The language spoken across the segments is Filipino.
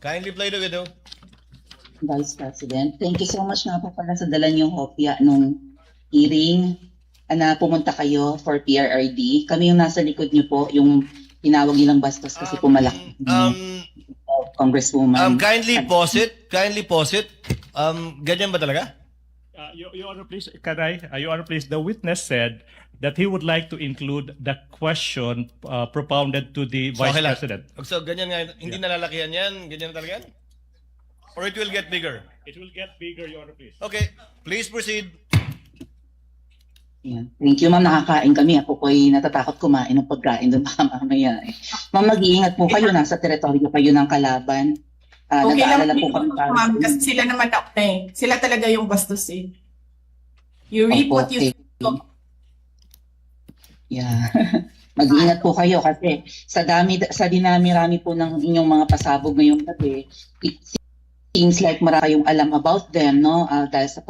Kindly play the video. Vice President. Thank you so much nga po pala sa dala niyong hopya nung hearing na pumunta kayo for PRRD. Kami yung nasa likod niyo po, yung tinawag nilang bastos kasi po malaki. Congresswoman. Kindly pause it. Kindly pause it. Ganyan ba talaga? Your Honor, please, Your Honor, please, the witness said that he would like to include the question propounded to the Vice okay lang. President. So, ganyan nga. Hindi nalalakihan yan. Ganyan talaga yan? Or it will get bigger? It will get bigger, Your Honor, please. Okay. Please proceed. Yeah. Thank you, ma'am. Nakakain kami. Ako po'y natatakot kumain ng pagkain doon baka mamaya. Ma'am, mag-iingat po kayo. Nasa teritoryo kayo ng kalaban. Okay lang Nag-aalala po kami para. ma'am, kasi sila naman na sila talaga yung bastos eh. You reap Opo, what you sow. Yeah. Mag-iingat po kayo kasi sa dinami-rami po ng inyong mga pasabog ngayong gabi, it seems like marami kayong alam about them, no? Dahil sa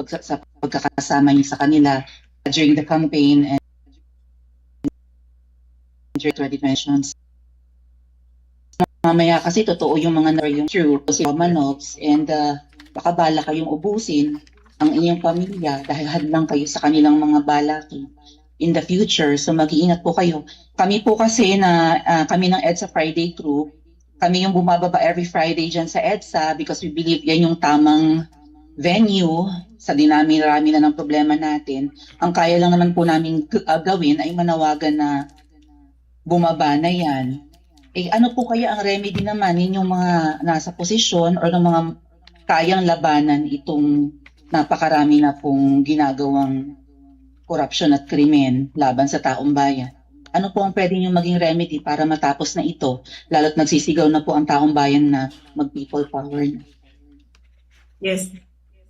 pagkakasama niyo sa kanila during the campaign and during 2020. Mamaya kasi totoo yung mga yung true si Romanovs and baka bala kayong ubusin ang inyong pamilya dahil hadlang kayo sa kanilang mga balaki in the future. So mag-iingat po kayo. Kami po kasi kami ng EDSA Friday crew, kami yung bumababa every Friday dyan sa EDSA because we believe yan yung tamang venue sa dinami-rami na ng problema natin. Ang kaya lang naman po namin gawin ay manawagan na bumaba na yan. Eh ano po kaya ang remedy naman ninyong mga nasa posisyon or ng mga kayang labanan itong napakarami na pong ginagawang korupsyon at krimen laban sa taong bayan? Ano po ang pwede nyo maging remedy para matapos na ito? Lalo't nagsisigaw na po ang taong bayan na mag-people power na. Yes.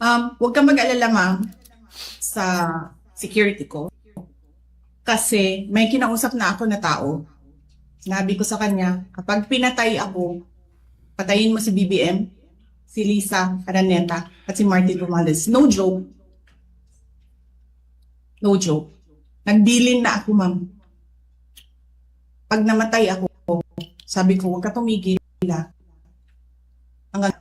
Huwag kang mag-alala, ma'am, sa security ko. Kasi may kinausap na ako na tao. Sinabi ko sa kanya, kapag pinatay ako, patayin mo si BBM, si Lisa Araneta, at si Martin Romales. No joke. No joke. Nagbilin na ako, ma'am. Pag namatay ako, sabi ko, huwag ka tumigil. Hanggang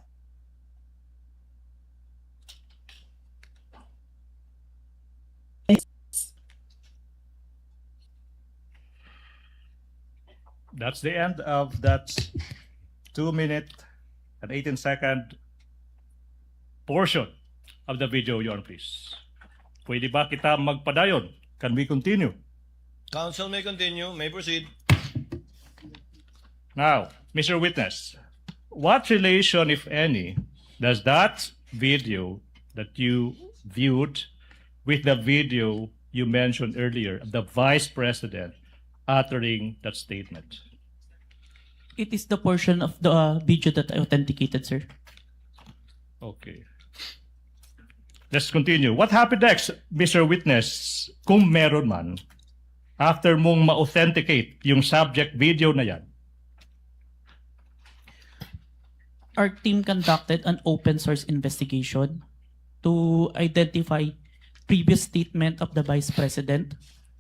That's the end of that 2-minute and 18-second portion of the video, Your Honor, please. Pwede ba kita magpadayon? Can we continue? Counsel may continue. May proceed. Now, Mr. Witness, what relation, if any, does that video that you viewed with the video you mentioned earlier of the Vice President uttering that statement? It is the portion of the video that I authenticated, sir. Okay. Let's continue. What happened next, Mr. Witness, kung meron man, after mong ma-authenticate yung subject video na yan? Our team conducted an open source investigation to identify previous statement of the Vice President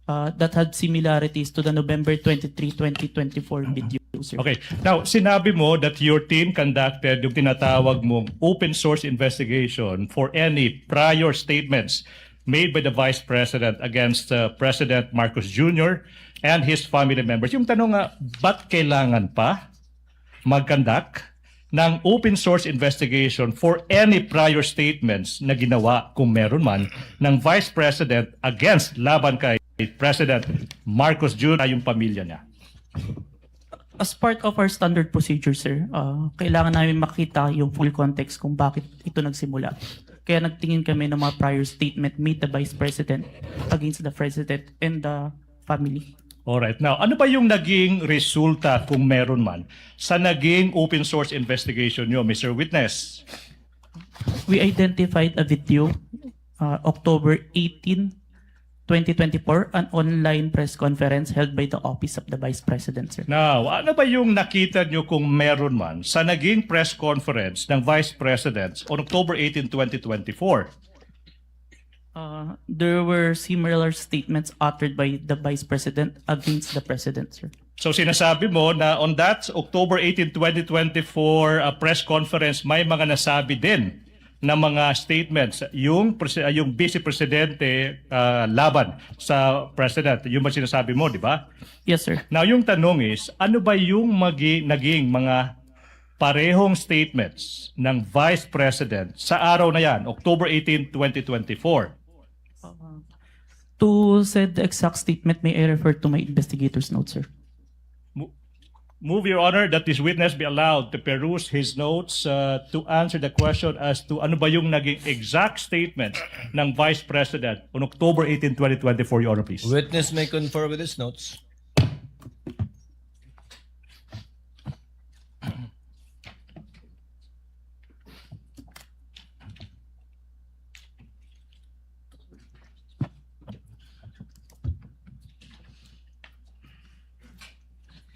that had similarities to the November 23, 2024 video, sir. Okay. Now, sinabi mo that your team conducted yung tinatawag mong open source investigation for any prior statements made by the Vice President against President Marcos Jr. and his family members. Yung tanong nga, ba't kailangan pa mag-conduct ng open source investigation for any prior statements na ginawa, kung meron man, ng Vice President against laban kay President Marcos Jr. yung pamilya niya? As part of our standard procedure, sir, kailangan namin makita yung full context kung bakit ito nagsimula. Kaya nagtingin kami ng mga prior statement made the Vice President against the President and the family. Alright. Now, ano ba yung naging resulta, kung meron man, sa naging open source investigation nyo, Mr. Witness? We identified a video, October 18, 2024, an online press conference held by the Office of the Vice President, sir. Now, ano ba yung nakita nyo, kung meron man, sa naging press conference ng Vice President on October 18, 2024? There were similar statements uttered by the Vice President against the President, sir. So sinasabi mo na on that October 18, 2024 press conference, may mga nasabi din na mga statements yung Vice Presidente laban sa President. Yung ba sinasabi mo, di ba? Yes, sir. Now yung tanong is, ano ba yung naging mga parehong statements ng Vice President sa araw na yan, October 18, 2024? To said the exact statement, may I refer to my investigator's note, sir? Move, Your Honor, that this witness be allowed to peruse his notes to answer the question as to ano ba yung naging exact statement ng Vice President on October 18, 2024, Your Honor, please. Witness may confer with his notes.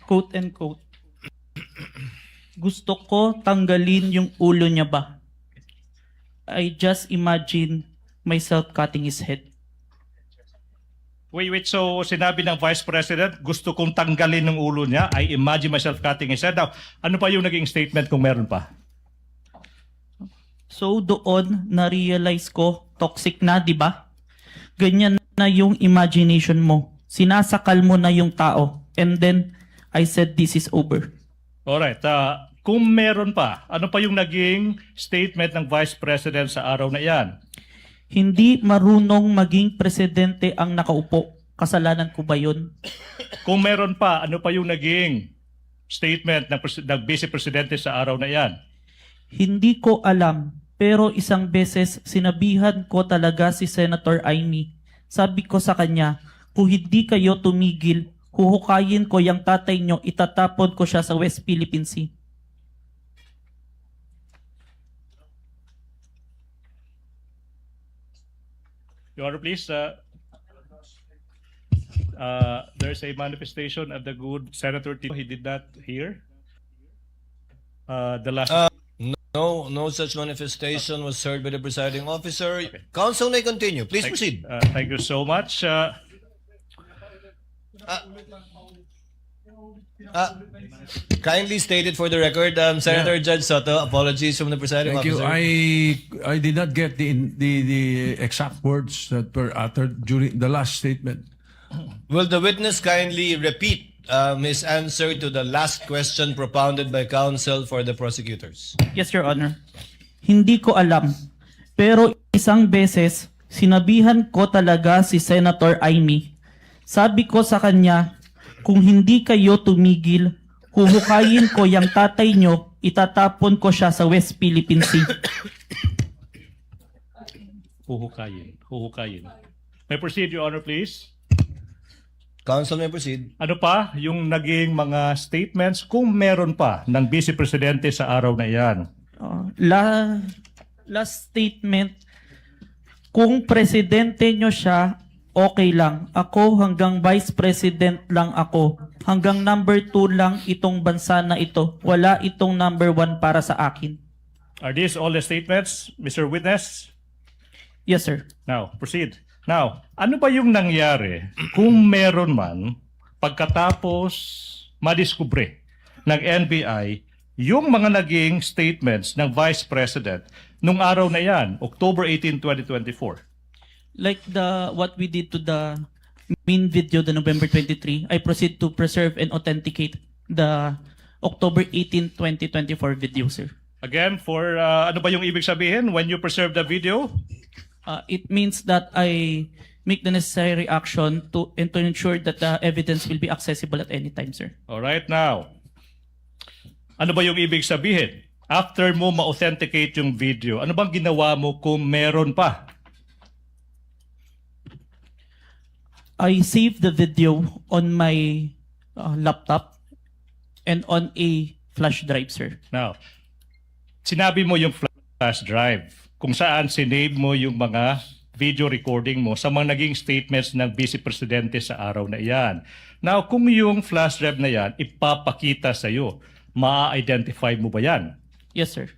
Quote and quote. Gusto ko tanggalin yung ulo niya ba? I just imagine myself cutting his head. Wait. So sinabi ng Vice President, gusto kong tanggalin ng ulo niya. I imagine myself cutting his head. Now, ano pa yung naging statement kung meron pa? So doon na-realize ko, toxic na, di ba? Ganyan na yung imagination mo. Sinasakal mo na yung tao. And then, I said, this is over. Alright. Kung meron pa, ano pa yung naging statement ng Vice President sa araw na yan? Hindi marunong maging presidente ang nakaupo. Kasalanan ko ba yun? Kung meron pa, ano pa yung naging statement ng Vice Presidente sa araw na yan? Hindi ko alam. Pero isang beses, sinabihan ko talaga si Senator Amy. Sabi ko sa kanya, kung hindi kayo tumigil, huhukayin ko yung tatay nyo, itatapon ko siya sa West Philippine Sea. Your Honor, please. There's a manifestation of the good Senator Tito. He did not hear. The last... No such manifestation was heard by the presiding officer. Counsel may continue. Please proceed. Thank you so much. Kindly stated for the record, Senator Judge Soto, apologies from the presiding Thank you. officer. I did not get the exact words that were uttered during the last statement. Will the witness kindly repeat his answer to the last question propounded by counsel for the prosecutors? Yes, Your Honor. Hindi ko alam. Pero isang beses, sinabihan ko talaga si Senator Amy. Sabi ko sa kanya, kung hindi kayo tumigil, huhukayin ko yung tatay nyo, itatapon ko siya sa West Philippine Sea. Huhukayin. May proceed, Your Honor, please. Counsel may proceed. Ano pa yung naging mga statements kung meron pa ng Vice Presidente sa araw na iyan? Last statement, kung presidente nyo siya, okay lang. Ako hanggang vice president lang ako. Hanggang number 2 lang itong bansa na ito. Wala itong number 1 para sa akin. Are these all the statements, Mr. Witness? Yes, sir. Now, proceed. Now, ano ba yung nangyari kung meron man pagkatapos madiskubre ng NBI yung mga naging statements ng Vice President nung araw na yan, October 18, 2024? Like what we did to the main video, the November 23, I proceed to preserve and authenticate the October 18, 2024 video, sir. Again, for ano ba yung ibig sabihin when you preserve the video? It means that I make the necessary action to ensure that the evidence will be accessible at any time, sir. All right, now. Ano ba yung ibig sabihin? After mo ma-authenticate yung video, ano bang ginawa mo kung meron pa? I saved the video on my laptop and on a flash drive, sir. Now, sinabi mo yung flash drive kung saan sinave mo yung mga video recording mo sa mga naging statements ng Vice Presidente sa araw na iyan. Now, kung yung flash drive na yan, ipapakita sa'yo, ma-identify mo ba yan? Yes, sir.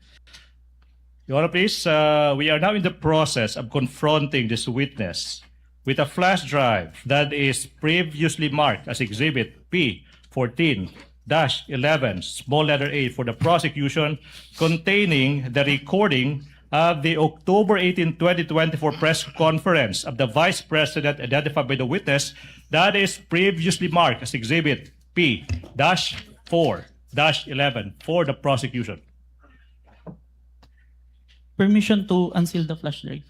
Your Honor, please, we are now in the process of confronting this witness with a flash drive that is previously marked as Exhibit P 14-11, small letter A, for the prosecution containing the recording of the October 18, 2024 press conference of the Vice President identified by the witness that is previously marked as Exhibit P-4-11 for the prosecution. Permission to unseal the flash drive.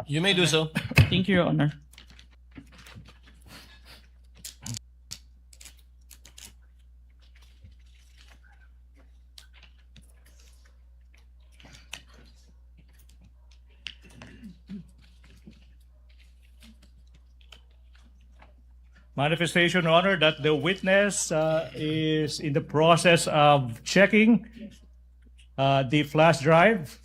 You may do so. Thank you, Your Honor. Manifestation, Your Honor, that the witness is in the process of checking the flash drive.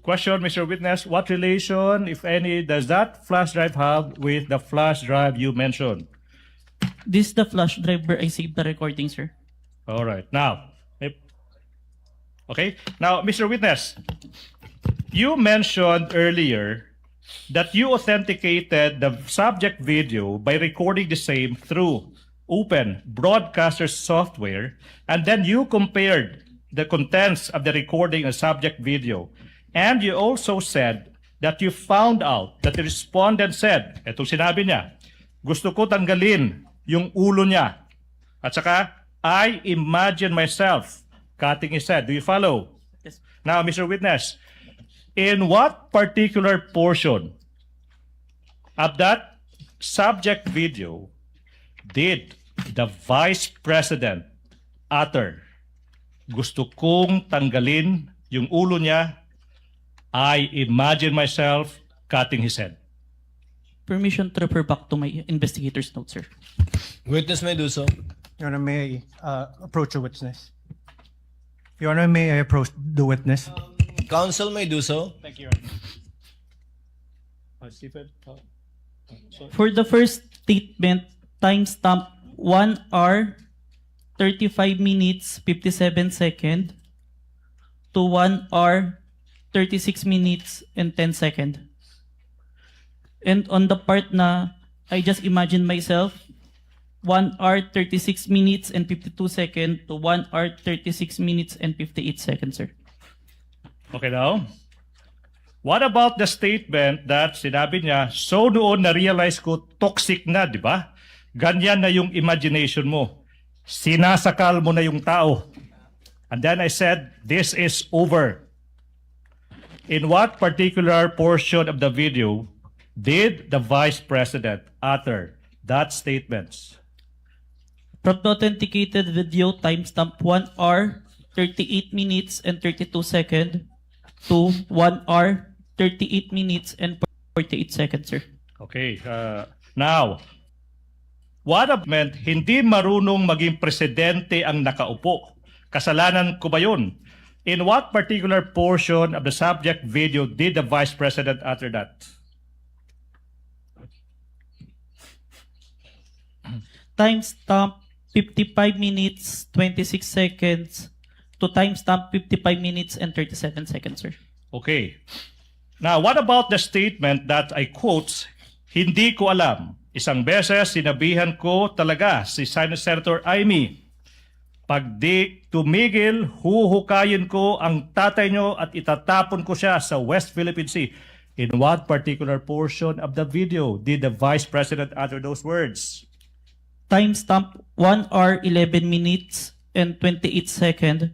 Question, Mr. Witness, what relation, if any, does that flash drive have with the flash drive you mentioned? This is the flash drive where I saved the recording, sir. All right. Now, okay. Now, Mr. Witness, you mentioned earlier that you authenticated the subject video by recording the same through open broadcaster software, and then you compared the contents of the recording and subject video. And you also said that you found out that the respondent said, etong sinabi niya, gusto ko tanggalin yung ulo niya. At saka, I imagine myself cutting his head. Do you follow? Yes. Now, Mr. Witness, in what particular portion of that subject video did the Vice President utter, gusto kong tanggalin yung ulo niya, I imagine myself cutting his head? Permission to refer back to my investigator's notes, sir. Witness may do so. Your Honor, may I approach the witness? Your Honor, may I approach the witness? Counsel may do so. Thank you. Stephen? For the first statement, timestamp 1 hour, 35 minutes, 57 seconds to 1 hour, 36 minutes and 10 seconds. And on the part na I just imagine myself, 1 hour, 36 minutes and 52 seconds to 1 hour, 36 minutes and 58 seconds, sir. Okay now. What about the statement that sinabi niya, so noon na-realize ko toxic na, di ba? Ganyan na yung imagination mo. Sinasakal mo na yung tao. And then I said, this is over. In what particular portion of the video did the Vice President utter that statement? From the authenticated video, timestamp 1 hour, 38 minutes and 32 seconds to 1 hour, 38 minutes and 48 seconds, sir. Okay. Now, what meant hindi marunong maging presidente ang nakaupo? Kasalanan ko ba yun? In what particular portion of the subject video did the Vice President utter that? Timestamp 55 minutes, 26 seconds to timestamp 55 minutes and 37 seconds, sir. Okay. Now, what about the statement that I quote, hindi ko alam. Isang beses sinabihan ko talaga si Senator Amy, pag di tumigil, huhukayin ko ang tatay nyo at itatapon ko siya sa West Philippine Sea. In what particular portion of the video did the Vice President utter those words? Timestamp 1 hour, 11 minutes and 28 seconds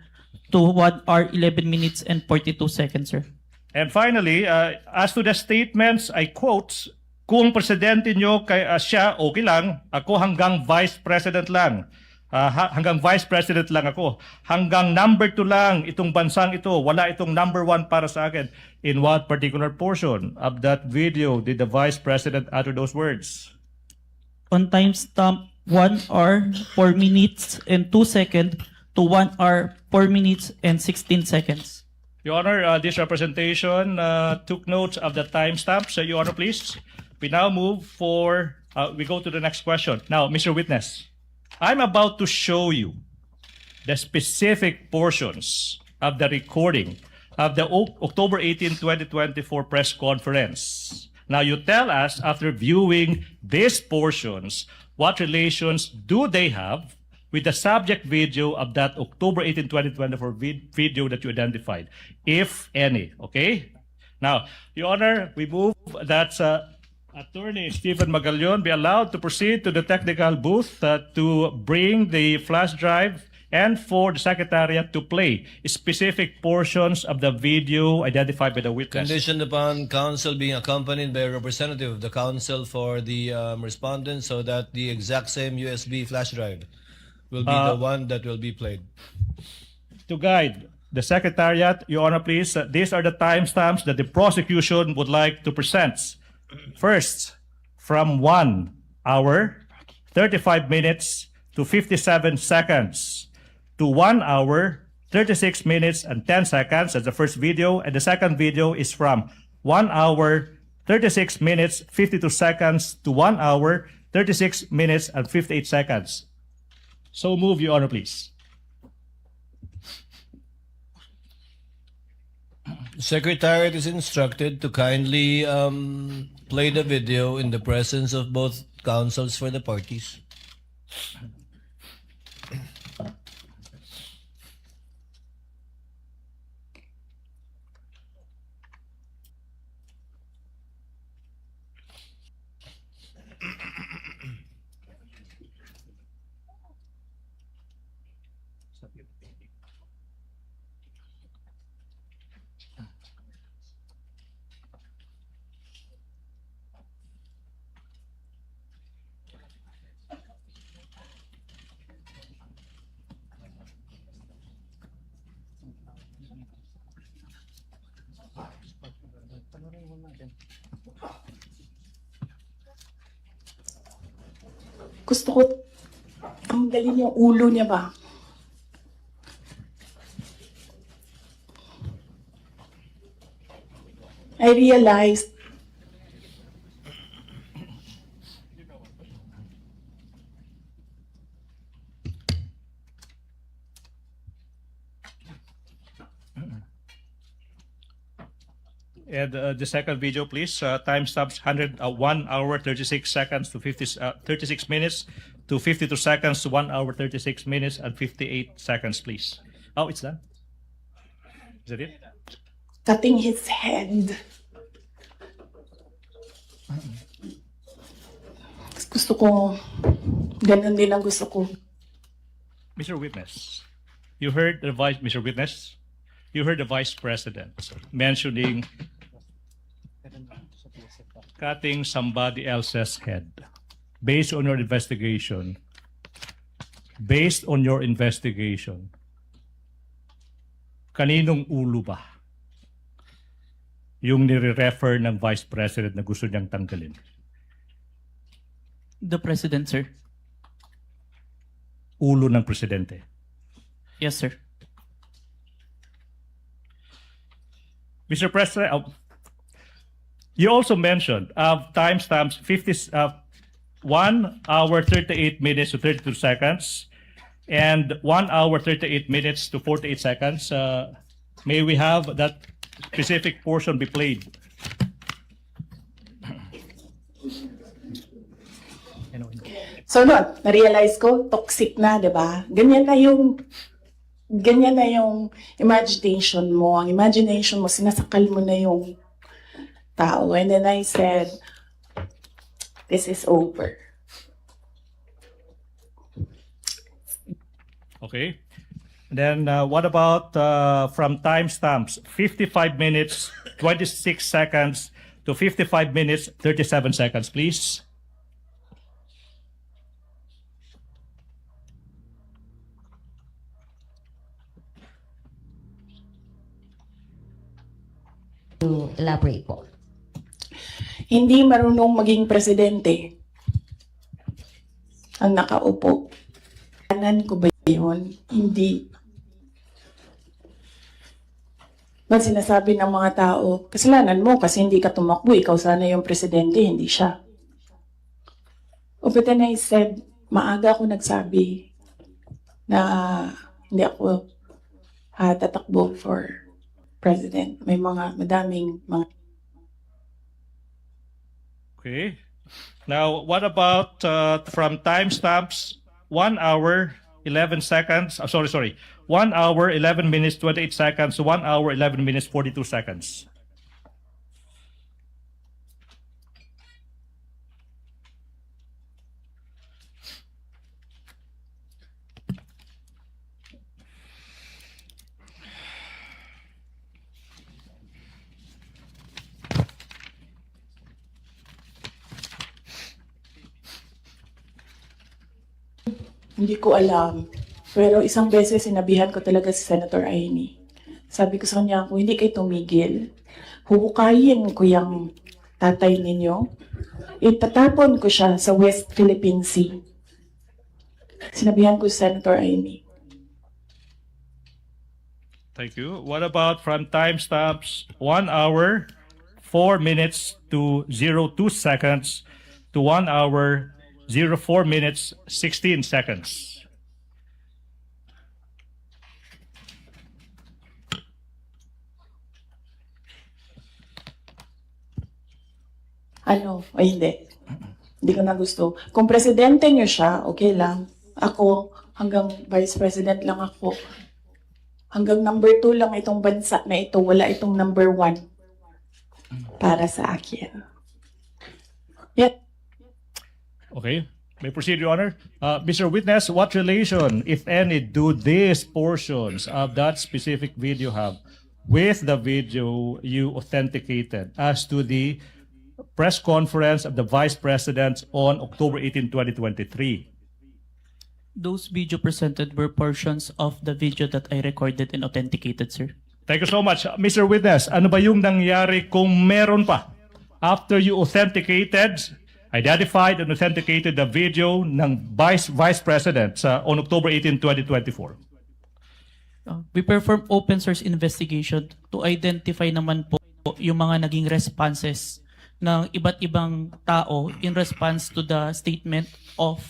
to 1 hour, 11 minutes and 42 seconds, sir. And finally, as to the statements, I quote, kung presidente nyo siya, okay lang. Ako hanggang Vice President lang. Hanggang Vice President lang ako. Hanggang number 2 lang itong bansang ito. Wala itong number 1 para sa akin. In what particular portion of that video did the Vice President utter those words? On timestamp 1 hour, 4 minutes and 2 seconds to 1 hour, 4 minutes and 16 seconds. Your Honor, this representation took notes of the timestamps. Your Honor, please. We now move we go to the next question. Now, Mr. Witness. I'm about to show you the specific portions of the recording of the October 18, 2024 press conference. Now you tell us, after viewing these portions, what relations do they have with the subject video of that October 18, 2024 video that you identified, if any, okay? Now, Your Honor, we move that Attorney Stephen Magallaon be allowed to proceed to the technical booth to bring the flash drive and for the Secretariat to play specific portions of the video identified by the witness. Conditioned upon counsel being accompanied by a representative of the counsel for the respondent, so that the exact same USB flash drive will be the one that will be played. To guide the Secretariat, Your Honor, please, these are the timestamps that the prosecution would like to present. First, from 1 hour, 35 minutes to 57 seconds to 1 hour, 36 minutes and 10 seconds. That's the first video. And the second video is from 1 hour, 36 minutes, 52 seconds to 1 hour, 36 minutes and 58 seconds. So move, Your Honor, please. Secretariat is instructed to kindly play the video in the presence of both counsels for the parties. Gusto ko tanggalin yung ulo niya ba? I realized And the second video, please. Timestamps 1 hour 36 seconds to 36 minutes to 52 seconds to 1 hour 36 minutes and 58 seconds, please. Oh, it's done. Is that it? cutting his head. Gusto ko, ganun din ang gusto ko. Mr. Witness, you heard the Mr. Witness, you heard the Vice President mentioning cutting somebody else's head. Based on your investigation, kaninong ulo ba yung nire-refer ng Vice President na gusto niyang tanggalin? The President, sir. Ulo ng Presidente. Yes, sir. Mr. President, you also mentioned timestamps 1 hour 38 minutes to 32 seconds and 1 hour 38 minutes to 48 seconds. May we have that specific portion be played? So, na-realize ko, toxic na, di ba? Ganyan na yung imagination mo. Ang imagination mo, sinasakal mo na yung tao. And then I said, this is over. Okay. Then what about from timestamps 55 minutes 26 seconds to 55 minutes 37 seconds, please? To elaborate po. Hindi marunong maging presidente ang nakaupo. Kanan ko ba yun? Hindi. Ba't sinasabi ng mga tao, kasalanan mo kasi hindi ka tumakbo, ikaw sana yung presidente, hindi siya. But then I said, maaga ako nagsabi na hindi ako tatakbo for president. May madaming mga Okay. Now, what about from timestamps 1 hour 11 seconds? 1 hour 11 minutes 28 seconds to 1 hour 11 minutes 42 seconds. Hindi ko alam. Pero isang beses sinabihan ko talaga si Senator Amy. Sabi ko sa kanya, kung hindi kayo tumigil, huhukayin ko yung tatay ninyo. Itatapon ko siya sa West Philippine Sea. Sinabihan ko si Senator Amy. Thank you. What about from timestamps 1 hour 4 minutes to 02 seconds to 1 hour 04 minutes 16 seconds? Ano? Ay, hindi. Hindi ko na gusto. Kung presidente niyo siya, okay lang. Ako, hanggang vice president lang ako. Hanggang number 2 lang itong bansa na ito. Wala itong number 1 para sa akin. Yet, Okay. May proceed, Your Honor. Mr. Witness, what relation, if any, do these portions of that specific video have with the video you authenticated as to the press conference of the Vice President on October 18, 2023? Those video presented were portions of the video that I recorded and authenticated, sir. Thank you so much. Mr. Witness, ano ba yung nangyari kung meron pa? After you authenticated, identified and authenticated the video ng Vice President on October 18, 2024. We perform open source investigation to identify naman po yung mga naging responses ng iba't ibang tao in response to the statement of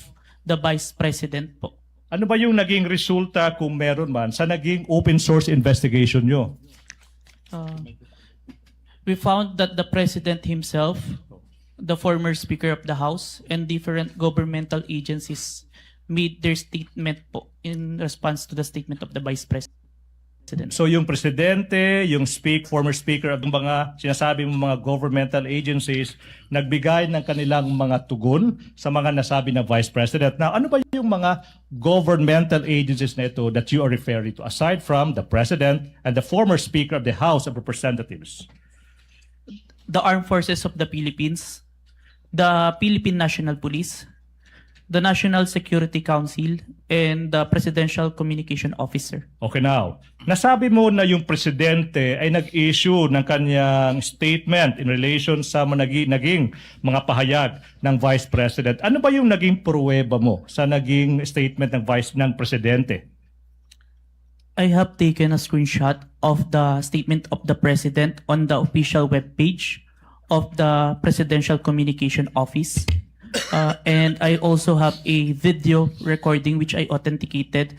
the Vice President po. Ano ba yung naging resulta kung meron man sa naging open source investigation nyo? We found that the President himself, the former Speaker of the House, and different governmental agencies made their statement po in response to the statement of the Vice President. So yung presidente, yung former speaker at yung mga sinasabi mo mga governmental agencies nagbigay ng kanilang mga tugon sa mga nasabi ng Vice President. Now, ano ba yung mga governmental agencies na ito that you are referring to aside from the President and the former Speaker of the House of Representatives? The Armed Forces of the Philippines, the Philippine National Police, the National Security Council, and the Presidential Communication Officer. Okay, now, nasabi mo na yung presidente ay nag-issue ng kanyang statement in relation sa naging mga pahayag ng Vice President. Ano ba yung naging pruweba mo sa naging statement ng presidente? I have taken a screenshot of the statement of the President on the official webpage of the Presidential Communication Office. And I also have a video recording which I authenticated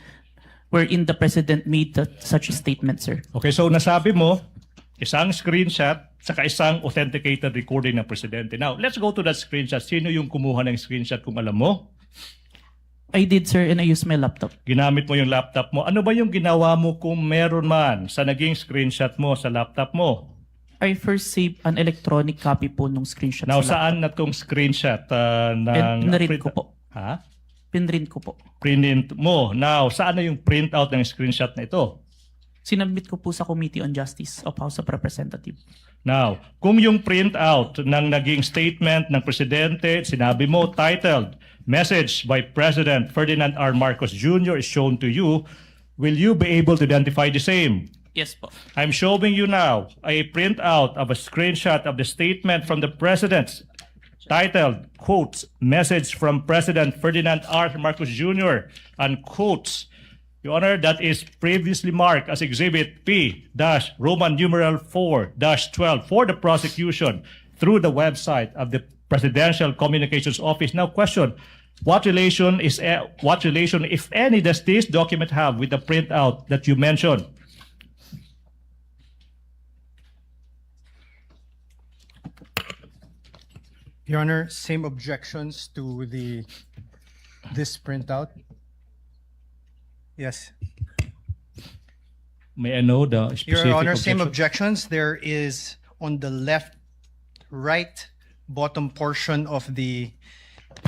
wherein the President made such a statement, sir. Okay, so nasabi mo, isang screenshot saka isang authenticated recording ng presidente. Now, let's go to that screenshot. Sino yung kumuha ng screenshot kung alam mo? I did, sir, and I used my laptop. Ginamit mo yung laptop mo. Ano ba yung ginawa mo kung meron man sa naging screenshot mo sa laptop mo? I first saved an electronic copy po nung screenshot. Now, sa laptop. saan na tong screenshot ng... Pinrint ko po. Ha? Pinrint ko po. Print mo. Now, saan na yung printout ng screenshot na ito? Sinabit ko po sa Committee on Justice of House of Representatives. Now, kung yung printout ng naging statement ng presidente, sinabi mo, titled, Message by President Ferdinand R. Marcos Jr. is shown to you, will you be able to identify the same? Yes po. I'm showing you now a printout of a screenshot of the statement from the President titled, quotes, Message from President Ferdinand R. Marcos Jr., unquotes. Your Honor, that is previously marked as Exhibit P-Roman numeral 4-12 for the prosecution through the website of the Presidential Communications Office. Now, question, What relation, if any, does this document have with the printout that you mentioned? Your Honor, same objections to this printout? Yes. May I know the specific Your Honor, same objection? objections. There is on the left, right bottom portion of the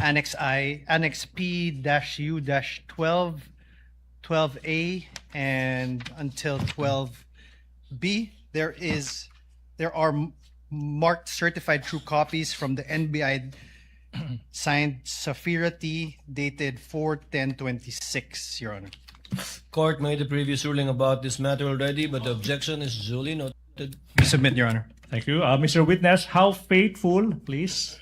Annex I, Annex P-U-12, 12A, and until 12B, there are marked certified true copies from the NBI signed Safira T, dated 4/10/26, Your Honor. Court made a previous ruling about this matter already, but the objection is duly noted. Submit, Your Honor. Thank you. Mr. Witness, how faithful, please?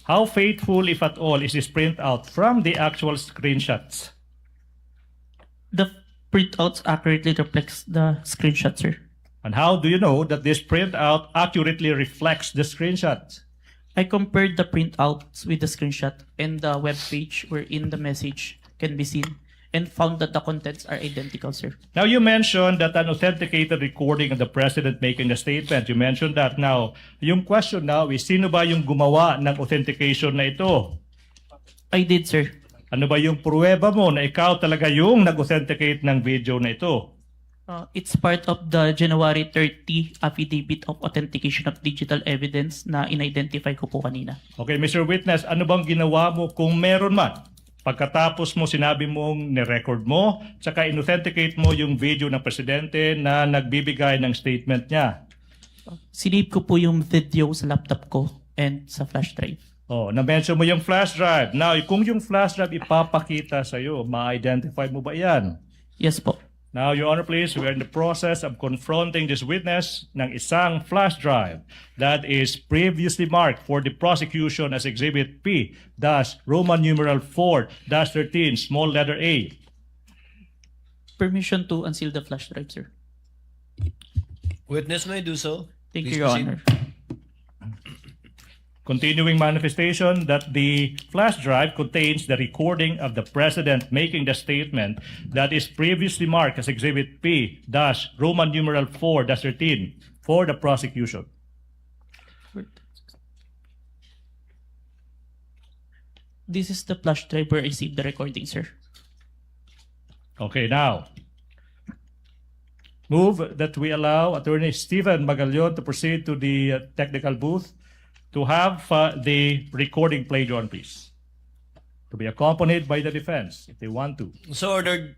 How faithful, if at all, is this printout from the actual screenshots? The printouts accurately reflects the screenshot, sir. And how do you know that this printout accurately reflects the screenshots? I compared the printouts with the screenshot and the web page wherein the message can be seen and found that the contents are identical, sir. Now, you mentioned that an authenticated recording of the President making a statement. You mentioned that. Now, yung question now is, sino ba yung gumawa ng authentication na ito? I did, sir. Ano ba yung pruweba mo na ikaw talaga yung nag-authenticate ng video na ito? It's part of the January 30 Affidavit of Authentication of Digital Evidence na in-identify ko po kanina. Okay, Mr. Witness, ano bang ginawa mo kung meron man? Pagkatapos mo sinabi mong ni-record mo, tsaka in-authenticate mo yung video ng Presidente na nagbibigay ng statement niya. Sinave ko po yung video sa laptop ko and sa flash drive. Oh, na-mention mo yung flash drive. Now, kung yung flash drive ipapakita sa'yo, ma-identify mo ba yan? Yes po. Now, Your Honor, please, we are in the process of confronting this witness ng isang flash drive that is previously marked for the prosecution as Exhibit P, Roman numeral 4-13, small letter A. Permission to unseal the flash drive, sir. Witness may do so. Thank Please you, Your proceed. Honor. Continuing manifestation that the flash drive contains the recording of the President making the statement that is previously marked as Exhibit P, Roman numeral 4-13, for the prosecution. This is the flash drive where I saved the recording, sir. Okay, now, move that we allow Attorney Stephen Magallon to proceed to the technical booth to have the recording played on, please. To be accompanied by the defense, if they want to. So ordered.